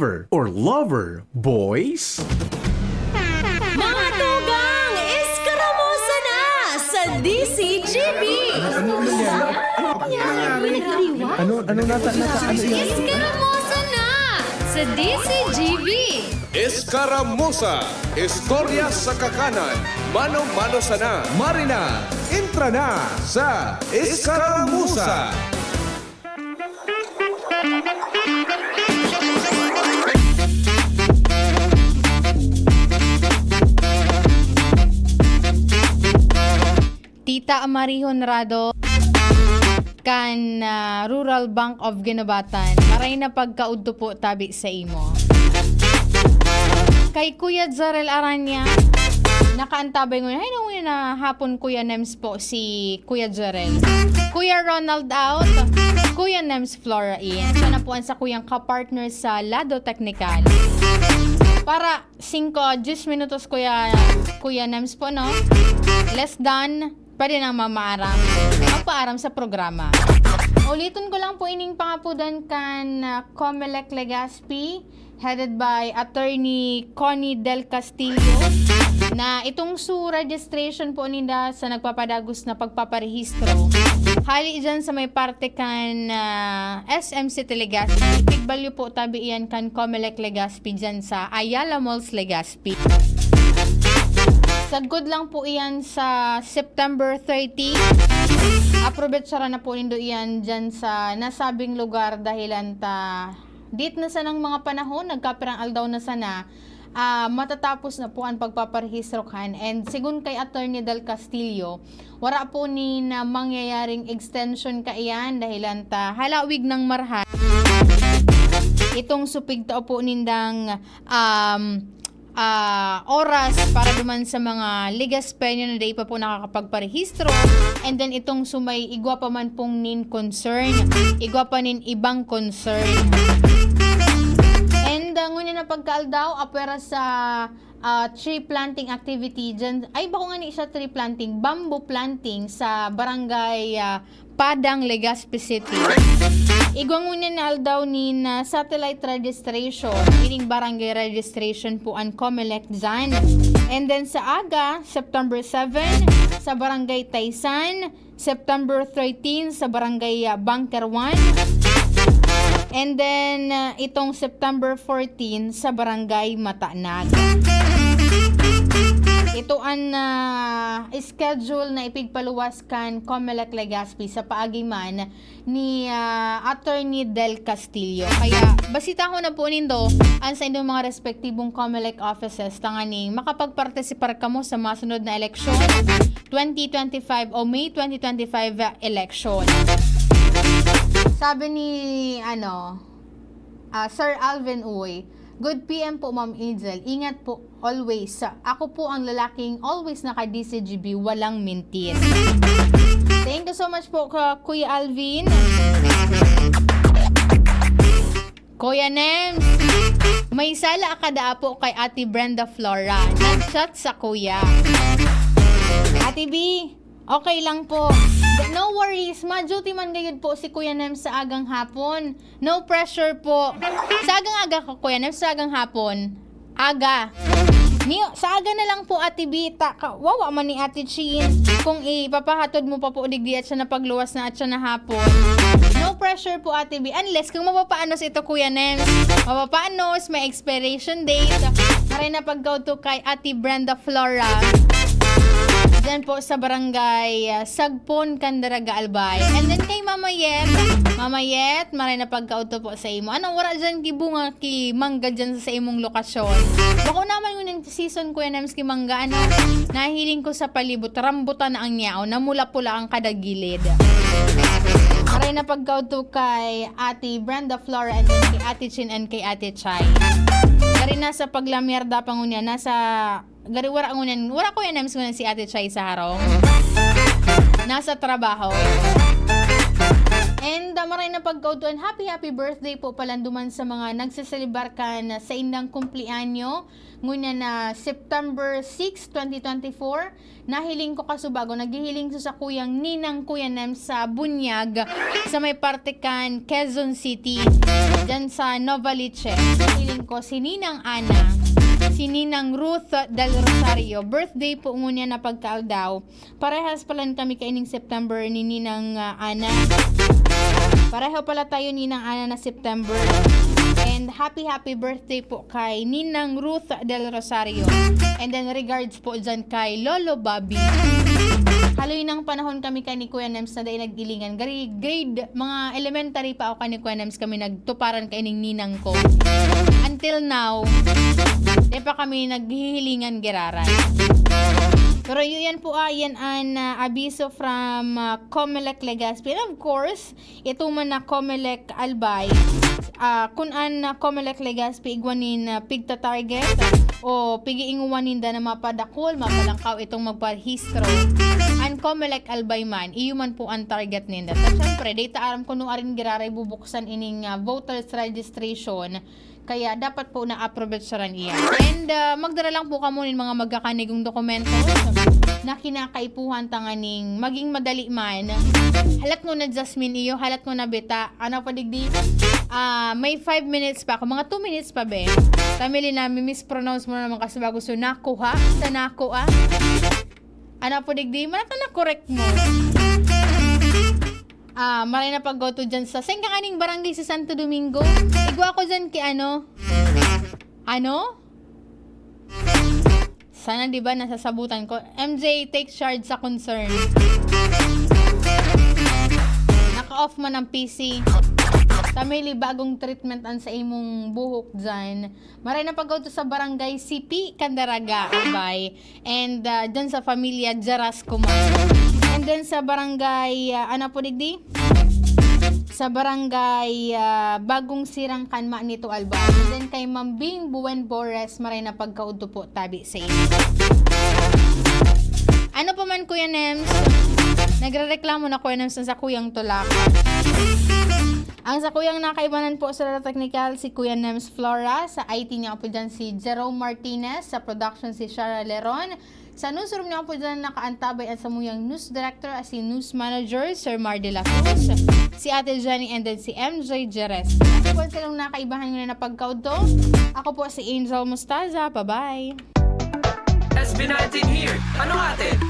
giver or lover, boys? Mga tugang, iskaramusa na sa DCGB! Ano nasa Iskaramusa na sa DCGB! Escaramuza, istorya sa kakanan, mano-mano sana, Marina, intra na sa Escaramuza. Tita Amariho Narado kan Rural Bank of Ginobatan. Maray na pagkaudto po tabi sa imo. Kay Kuya Zarel Aranya, nakaantabay ngunyan. Ay, nung na hapon Kuya Nems po si Kuya Zarel. Kuya Ronald out, Kuya Nems Flora in. Siya na po ang sa kuyang kapartner sa Lado Technical. Para 5-10 minutos Kuya Nems po, no? Less than, pwede nang mapaaram sa programa. Ulitin ko lang po ining pangapudan kan Comelec Legazpi, headed by Attorney Connie Del Castillo, na itong registration po nila sa nagpapadagos na pagpaparehistro. Hali dyan sa may parte kan SM City Legazpi. Tigbalyo po tabi iyan kan Comelec Legazpi dyan sa Ayala Malls Legazpi. Sagod lang po iyan sa September 30. Aprobetsara na po nindo iyan dyan sa nasabing lugar dahilan date na sa ng mga panahon, nagkapirang aldaw na sana, matatapos na po ang pagpaparehistro kan. And sigun kay Attorney Del Castillo, wala po ni na mangyayaring extension ka iyan dahilan halawig ng marhan. Itong supigta po nindang oras para duman sa mga ligaspenyo na day pa po nakakapagparehistro, and then itong sumay igwa pa man pong nin concern, igwa pa nin ibang concern, and ngunyan na pagkaaldaw apera sa tree planting activity dyan, ay bako nga ni siya tree planting, bamboo planting sa barangay Padang, Legazpi City. Igwangunin na aldaw ni na satellite registration, meaning barangay registration po ang Comelec dyan. And then sa aga, September 7, sa barangay Taysan, September 13 sa barangay Bunker 1, and then itong September 14 sa barangay Matanag. Ito ang schedule na ipigpaluwas kan Comelec Legazpi sa paagiman ni Attorney Del Castillo. Kaya basita ko na po nindo ang sa inyong mga respektibong Comelec offices tanganing makapagpartisipar kamo sa masunod na eleksyon 2025 o May 2025 election. Sabi ni Sir Alvin Uy, good PM po Ma'am Angel. Ingat po always. Ako po ang lalaking always naka-DCGB, walang mintis. Thank you so much po Kuya Alvin. Kuya Nems, may sala kada po kay Ate Brenda Flora. Nag-chat sa Kuya. Ate B, okay lang po. No worries, ma-duty man gayud po si Kuya Nems sa agang hapon. No pressure po. Sa agang aga ko, Kuya Nems, sa agang hapon. Aga. Sa aga na lang po, Ate Bita. Wawa man ni Ate Chin. Kung ipapahatod mo pa po digdi at siya na pagluwas na at siya na hapon. No pressure po, Ate B. Unless kung mapapaanos ito, Kuya Nems. Mapapaanos, may expiration date. Maray na pagkauto kay Ate Brenda Flora. Diyan po sa barangay Sagpon, Candaraga, Albay. And then kay Mama Yet, maray na pagkauto po sa imo. Anong wala dyan kibunga ki mangga dyan sa imong lokasyon? Bako naman yung season Kuya Nems ki mangga, nahiling ko sa palibot, rambutan na ang nyaw, namula pula ang kadagilid. Maray na pagkauto kay Ate Brenda Flora and then kay Ate Chin and kay Ate Chay. Dari na sa paglamierda pangunya, nasa gariwara ngunan, wala Kuya Nems ngunan si Ate Chay sa harong. Nasa trabaho. And maray na pagkautuan, happy birthday po palanduman sa mga nagsaselebar ka na sa indang kumplianyo. Ngunya na September 6, 2024, nahiling ko kasubago, naghihiling ko sa kuyang ninang Kuya Nem sa Bunyag, sa may Partikan, Quezon City, dyan sa Novaliches. Nahiling ko si Ninang Ana, si Ninang Ruth del Rosario. Birthday po ngunya na pagkaaldaw. Parehas palan kami kaining September ni Ninang Ana. Pareho pala tayo Ninang Ana na September. And happy birthday po kay Ninang Ruth del Rosario. And then regards po dyan kay Lolo Bobby. Haloy ng panahon kami kay ni Kuya Nems na dahil nag-ilingan. Grade, mga elementary pa ako kay ni Kuya Nems kami nagtuparan kay ning ninang ko. Until now, di pa kami naghihilingan giraran. Pero yun po yan an abiso from Comelec Legazpi. And of course, ito man na Comelec Albay. Kung an Comelec Legazpi igwanin pigta target o pigiinguwanin da na mapadakol, mapadangkaw itong magparehistro. An Comelec Albay man, iyo man po ang target ninda. At syempre, data aram ko nung aring giraray bubuksan ining voters registration. Kaya dapat po na-approve sa ran iya. And magdala lang po kamo nin mga magkakanigong dokumento na kinakaipuhan tanganing maging madali man. Halat mo na Jasmine iyo, halat mo na beta. Ano pa digdi? May 5 minutes pa ako. Mga 2 minutes pa be. Tamili na mispronounce mo naman kasi bago. So nako ha? Sa nako ah? Ano po digdi? Manata na correct mo. Maray na pag-goto dyan sa saan kang aning barangay sa Santo Domingo? Igwa ko dyan kay ano? Ano? Sana diba nasasabutan ko. MJ, take charge sa concern. Naka-off man ang PC. Tamili bagong treatment an sa imong buhok dyan. Maray na pag-goto sa barangay CP Candaraga, Albay. And dyan sa familia Jarasco man. And then sa barangay, ano po digdi? Sa barangay Bagong Sirang Kanma nito Albay. And then kay Mambing Buen Bores, maray na pagkauto po tabi sa inyo. Ano pa man Kuya Nems? Nagrereklamo na Kuya Nems sa kuyang tulak. Ang sa kuyang nakaibanan po sa technical si Kuya Nems Flora. Sa IT niya po dyan si Jerome Martinez. Sa production si Shara Leron. Sa newsroom niya po dyan nakaantabay at sa muyang news director at si news manager Sir Mar de la Cruz, si Ate Jenny and then si MJ Jerez. Ako po silang nakaibahan nyo na pagkauto. Ako po si Angel Mustaza. Bye-bye! SB19 here. Ano atin?